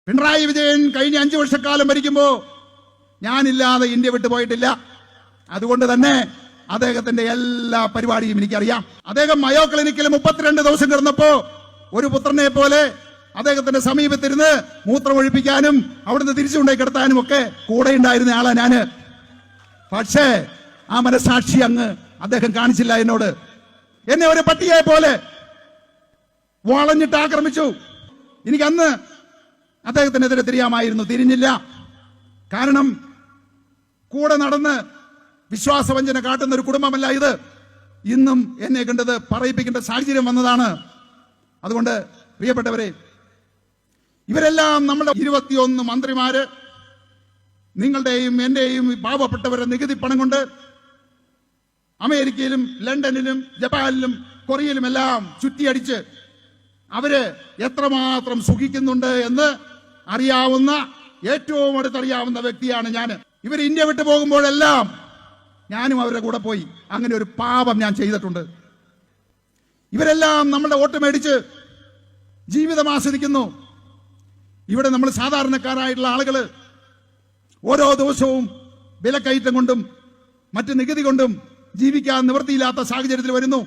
പിണറായി വിജയൻ കഴിഞ്ഞ 5 വർഷക്കാലം ഭരിക്കുമ്പോൾ ഞാനില്ലാതെ ഇന്ത്യ വിട്ടുപോയിട്ടില്ല. അതുകൊണ്ട് തന്നെ അദ്ദേഹത്തിന്റെ എല്ലാ പരിപാടിയും എനിക്കറിയാം. അദ്ദേഹം മയോ ക്ലിനിക്കിൽ 32 ദിവസം കിടന്നപ്പോ ഒരു പുത്രനെ പോലെ അദ്ദേഹത്തിന്റെ സമീപത്തിരുന്ന് മൂത്രമൊഴിപ്പിക്കാനും അവിടുന്ന് തിരിച്ചുകൊണ്ടേ കിടത്താനും ഒക്കെ കൂടെ ഉണ്ടായിരുന്ന ആളാ ഞാന്. പക്ഷേ ആ മനസാക്ഷി അങ്ങ് അദ്ദേഹം കാണിച്ചില്ല. എന്നോട് എന്നെ ഒരു പട്ടിയെ പോലെ വളഞ്ഞിട്ട് ആക്രമിച്ചു. എനിക്ക് അന്ന് അദ്ദേഹത്തിനെതിരെ തിരിയാമായിരുന്നു, തിരിഞ്ഞില്ല. കാരണം കൂടെ നടന്ന് വിശ്വാസവഞ്ചന കാട്ടുന്ന ഒരു കുടുംബമല്ല ഇത്. ഇന്നും എന്നെ കണ്ടത് പറയിപ്പിക്കേണ്ട സാഹചര്യം വന്നതാണ്. അതുകൊണ്ട് പ്രിയപ്പെട്ടവരെ, ഇവരെല്ലാം നമ്മുടെ 21 മന്ത്രിമാര് നിങ്ങളുടെയും എന്റെയും പാവപ്പെട്ടവരുടെ നികുതി പണം കൊണ്ട് അമേരിക്കയിലും ലണ്ടനിലും ജപ്പാനിലും കൊറിയയിലും എല്ലാം ചുറ്റിയടിച്ച് അവര് എത്രമാത്രം സുഖിക്കുന്നുണ്ട് എന്ന് അറിയാവുന്ന, ഏറ്റവും അടുത്തറിയാവുന്ന വ്യക്തിയാണ് ഞാൻ. ഇവർ ഇന്ത്യ വിട്ടു പോകുമ്പോഴെല്ലാം ഞാനും അവരുടെ കൂടെ പോയി. അങ്ങനെ ഒരു പാപം ഞാൻ ചെയ്തിട്ടുണ്ട്. ഇവരെല്ലാം നമ്മുടെ വോട്ട് മേടിച്ച് ജീവിതം ആസ്വദിക്കുന്നു. ഇവിടെ നമ്മൾ സാധാരണക്കാരായിട്ടുള്ള ആളുകൾ ഓരോ ദിവസവും വിലക്കയറ്റം കൊണ്ടും മറ്റ് നികുതി കൊണ്ടും ജീവിക്കാൻ നിവൃത്തിയില്ലാത്ത സാഹചര്യത്തിൽ വരുന്നു.